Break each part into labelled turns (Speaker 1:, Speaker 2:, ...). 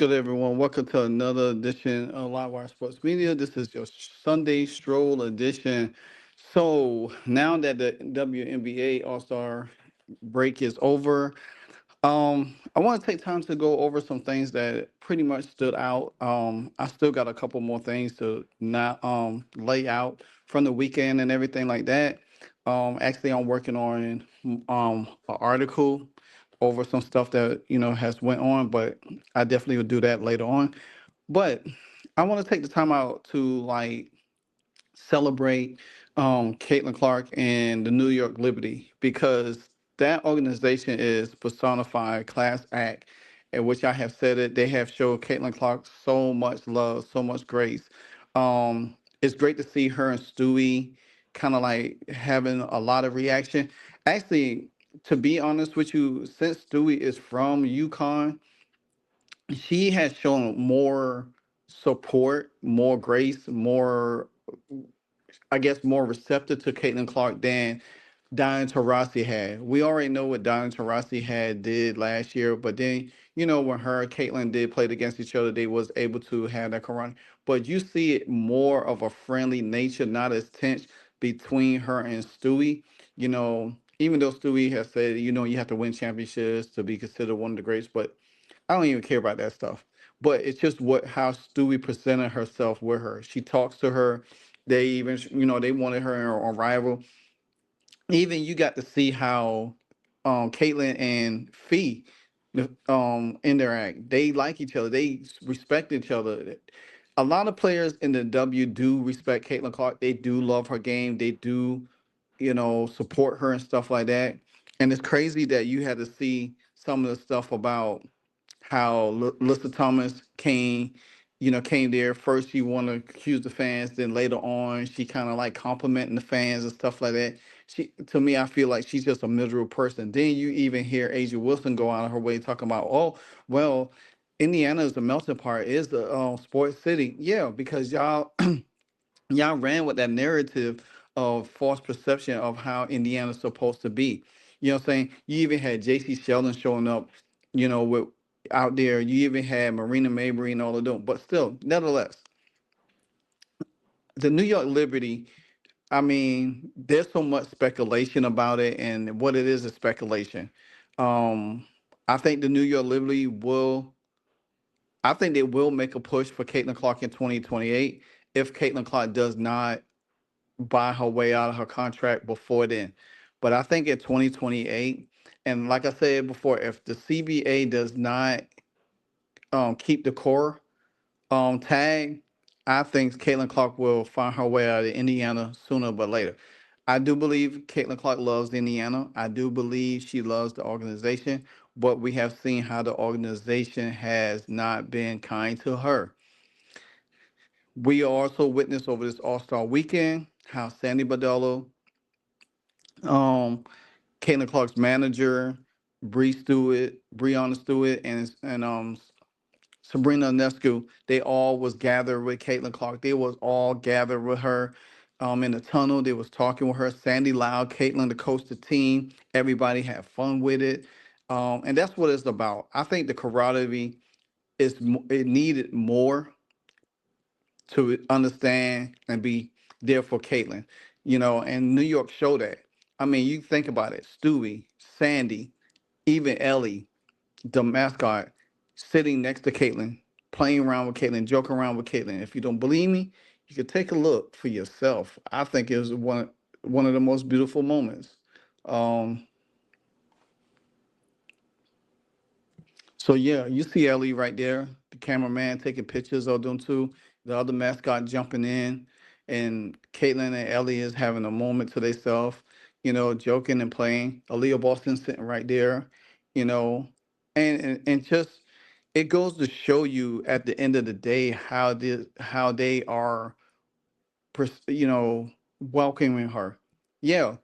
Speaker 1: good, everyone? Welcome to another edition of Livewire Sports Media. This is your Sunday Stroll edition. So now that the WNBA All Star break is over, I want to take time to go over some things that pretty much stood out. I still got a couple more things to not lay out from the weekend and everything like that. Actually, I'm working on an article over some stuff that has went on, but I definitely will do that later on. But I want to take the time out to celebrate Caitlin Clark and the New York Liberty because that organization is personified class act, in which I have said it. They have showed Caitlin Clark so much love, so much grace. It's great to see her and Stewie kind of like having a lot of reaction. Actually, to be honest with you, since Stewie is from UConn, she has shown more support, more grace, more I guess more receptive to Caitlin Clark than Diana Taurasi had. We already know what Diana Taurasi had did last year, but then when her and Caitlin did play against each other, they was able to have that corona. But you see it more of a friendly nature, not as tense between her and Stewie. Even though Stewie has said, you have to win championships to be considered one of the greats, but I don't even care about that stuff. But it's just what how Stewie presented herself with her. She talks to her. They even, they wanted her on Rival. Even you got to see how Caitlyn and Fee interact. They like each other. They respect each other. A lot of players in the W do respect Caitlin Clark. They do love her game. They do, support her and stuff like that. And it's crazy that you had to see some of the stuff about how Lissa Thomas came there. First, she wanted to accuse the fans, then later on, she kind of like complimenting the fans and stuff like that. To me, I feel like she's just a miserable person. Then you even hear Asia Wilson go out of her way talking about, oh, well, Indiana is the melting pot, is the sports city. Yeah, because y'all ran with that narrative of false perception of how Indiana's supposed to be. You know what I'm saying? You even had JC Sheldon showing up, with out there. You even had Marina Mabrey and all of them. But still, nevertheless, the New York Liberty, I mean, there's so much speculation about it, and what it is speculation. Um, I think the New York Liberty will. I think they will make a push for Caitlin Clark in 2028 if Caitlin Clark does not buy her way out of her contract before then. But I think in 2028, and like I said before, if the CBA does not keep the core tag, I think Caitlin Clark will find her way out of Indiana sooner but later. I do believe Caitlin Clark loves Indiana. I do believe she loves the organization, but we have seen how the organization has not been kind to her. We also witnessed over this All Star weekend how Sandy Bardello, um, Caitlin Clark's manager, Breonna Stewart, and Sabrina Ionescu, they all was gathered with Caitlin Clark. They was all gathered with her in the tunnel. They was talking with her. Sandy Loud, Caitlin to coach the team. Everybody had fun with it. And that's what it's about. I think the camaraderie it needed more to understand and be there for Caitlin. And New York showed that. I mean, you think about it, Stewie, Sandy, even Ellie, the mascot, sitting next to Caitlin, playing around with Caitlin, joking around with Caitlin. If you don't believe me, you can take a look for yourself. I think it was one of the most beautiful moments. Um, so yeah, you see Ellie right there, the cameraman taking pictures of them too. The other mascot jumping in, and Caitlin and Ellie is having a moment to themselves, joking and playing. Aaliyah Boston sitting right there, you know, and just it goes to show you at the end of the day how they are, welcoming her. Yeah,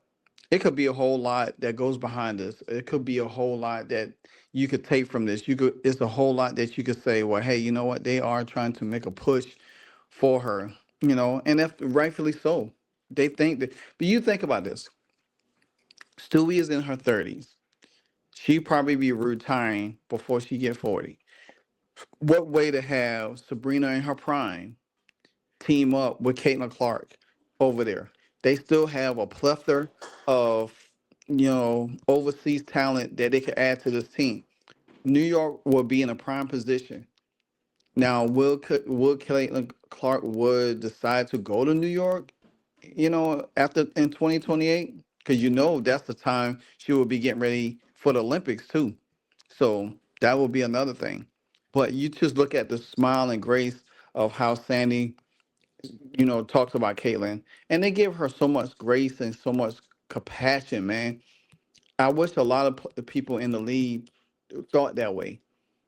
Speaker 1: it could be a whole lot that goes behind this. It could be a whole lot that you could take from this. It's a whole lot that you could say, well, hey, you know what? They are trying to make a push for her, and that's rightfully so. They think that, but you think about this. Stewie is in her 30s. She probably be retiring before she get 40. What way to have Sabrina in her prime team up with Caitlin Clark over there? They still have a plethora of overseas talent that they could add to this team. New York will be in a prime position. Now, will Caitlin Clark would decide to go to New York, after in 2028? Because that's the time she will be getting ready for the Olympics too. So that will be another thing. But you just look at the smile and grace of how Sandy, talks about Caitlin, and they give her so much grace and so much compassion, man. I wish a lot of people in the league thought that way.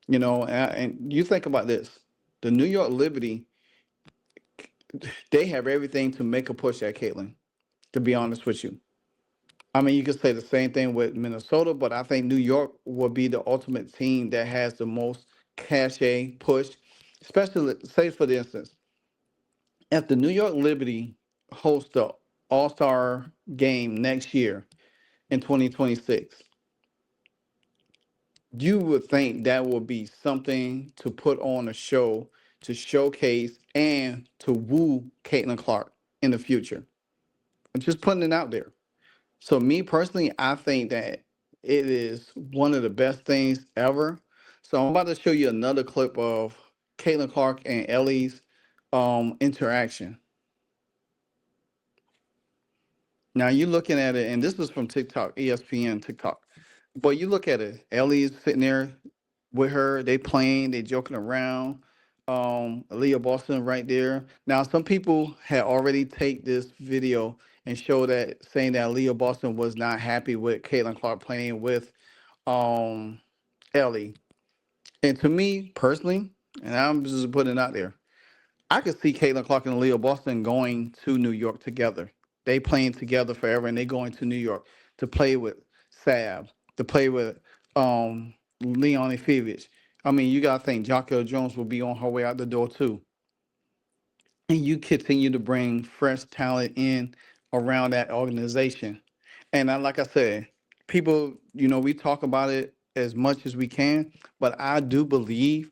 Speaker 1: And you think about this: the New York Liberty, they have everything to make a push at Caitlin. To be honest with you, I mean, you could say the same thing with Minnesota, but I think New York will be the ultimate team that has the most cachet push. Especially, say for instance, if the New York Liberty hosts the All Star game next year in 2026, you would think that would be something to put on a show to showcase and to woo Caitlin Clark in the future. I'm just putting it out there. So me personally, I think that it is one of the best things ever. So I'm about to show you another clip of Caitlin Clark and Ellie's interaction. Now you're looking at it, and this is from TikTok, ESPN TikTok. But you look at it, Ellie's sitting there with her, they playing, they joking around. Leah Boston right there. Now some people had already take this video and show that saying that Leah Boston was not happy with Caitlin Clark playing with um Ellie. And to me personally, and I'm just putting it out there, I could see Caitlin Clark and Leah Boston going to New York together. They playing together forever, and they going to New York to play with Sav, to play with Leon Efevich. I mean, you gotta think Jocko Jones will be on her way out the door too. And you continue to bring fresh talent in around that organization. And like I said, people, we talk about it as much as we can, but I do believe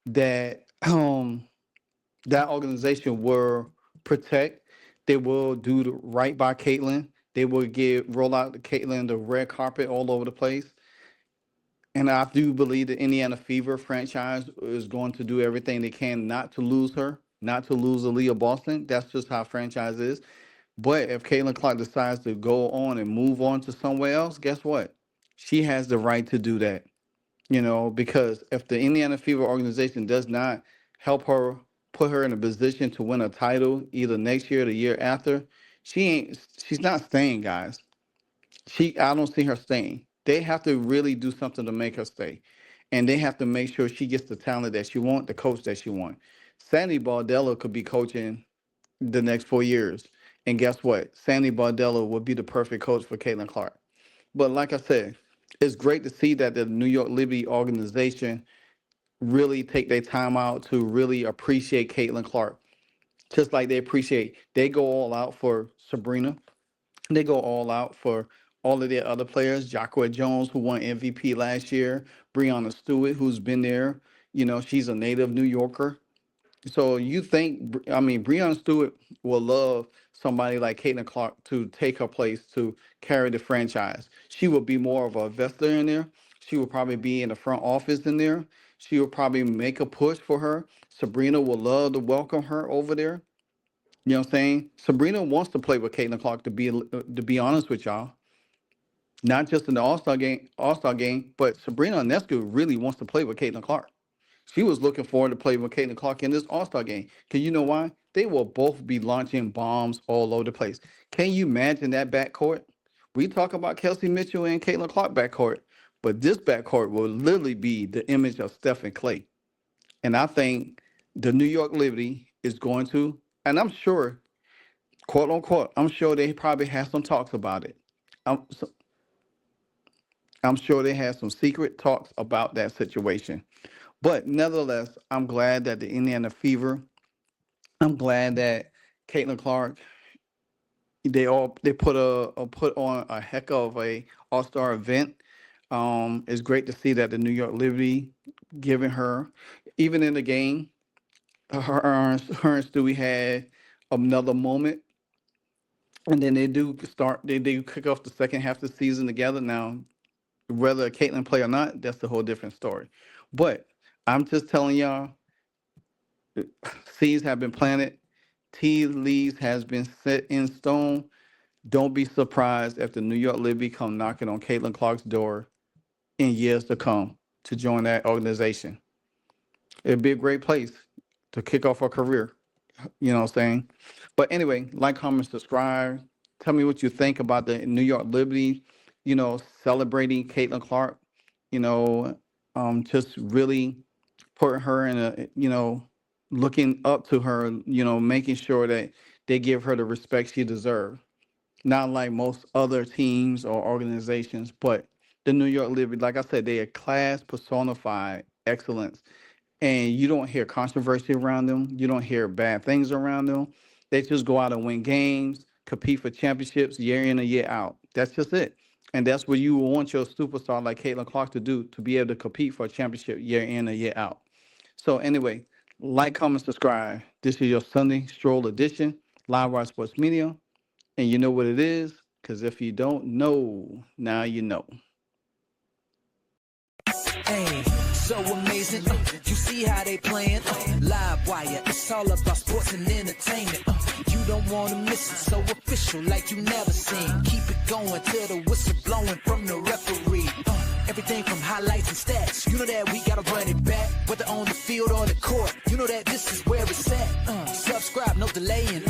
Speaker 1: that that organization will protect. They will do the right by Caitlin. They will roll out the Caitlin the red carpet all over the place. And I do believe the Indiana Fever franchise is going to do everything they can not to lose her, not to lose Aaliyah Boston. That's just how franchise is. But if Caitlin Clark decides to go on and move on to somewhere else, guess what? She has the right to do that. Because if the Indiana Fever organization does not help her, put her in a position to win a title either next year or the year after, she's not staying, guys. I don't see her staying. They have to really do something to make her stay. And they have to make sure she gets the talent that she wants, the coach that she wants. Sandy Bardella could be coaching the next 4 years. And guess what? Sandy Bardella would be the perfect coach for Caitlin Clark. But like I said, it's great to see that the New York Liberty organization really take their time out to really appreciate Caitlin Clark. Just like they go all out for Sabrina. They go all out for all of their other players. Jacqueline Jones, who won MVP last year. Breonna Stewart, who's been there. She's a native New Yorker. So you think, I mean, Breonna Stewart will love somebody like Caitlin Clark to take her place to carry the franchise. She will be more of a investor in there. She will probably be in the front office in there. She will probably make a push for her. Sabrina will love to welcome her over there. You know what I'm saying? Sabrina wants to play with Caitlin Clark to be honest with y'all. Not just in the All Star game, but Sabrina Ionescu really wants to play with Caitlin Clark. She was looking forward to play with Caitlin Clark in this All Star game. Because you know why? They will both be launching bombs all over the place. Can you imagine that backcourt? We talk about Kelsey Mitchell and Caitlin Clark backcourt, but this backcourt will literally be the image of Steph and Clay. And I think the New York Liberty is going to, and I'm sure, quote unquote, I'm sure they probably have some talks about it. I'm, so- I'm sure they have some secret talks about that situation. But nevertheless, I'm glad that the Indiana Fever, I'm glad that Caitlin Clark, they put on a heck of a All Star event. It's great to see that the New York Liberty giving her, even in the game, her and Stewie had another moment, and then they do kick off the second half of the season together. Now, whether Caitlin play or not, that's a whole different story. But I'm just telling y'all, seeds have been planted, tea leaves has been set in stone. Don't be surprised if the New York Liberty come knocking on Caitlin Clark's door in years to come to join that organization. It'd be a great place to kick off her career. You know what I'm saying? But anyway, like, comment, subscribe. Tell me what you think about the New York Liberty, celebrating Caitlin Clark, you know, just really putting her in looking up to her, making sure that they give her the respect she deserves. Not like most other teams or organizations, but the New York Liberty, like I said, they are class personified excellence, and you don't hear controversy around them. You don't hear bad things around them. They just go out and win games, compete for championships year in and year out. That's just it. And that's what you want your superstar like Caitlin Clark to do, to be able to compete for a championship year in and year out. So anyway, like, comment, subscribe. This is your Sunday Stroll edition, Live Wire Sports Media. And you know what it is? Because if you don't know, now you know.
Speaker 2: Hey, so amazing. You see how they playing? Live Wire, it's all about sports and entertainment. You don't want to miss it, so official like you never seen. Keep it going till the whistle blowing from the referee. Everything from highlights and stats. You know that we gotta run it back, whether on the field or the court. You know that this is where it's at. Subscribe, no delaying.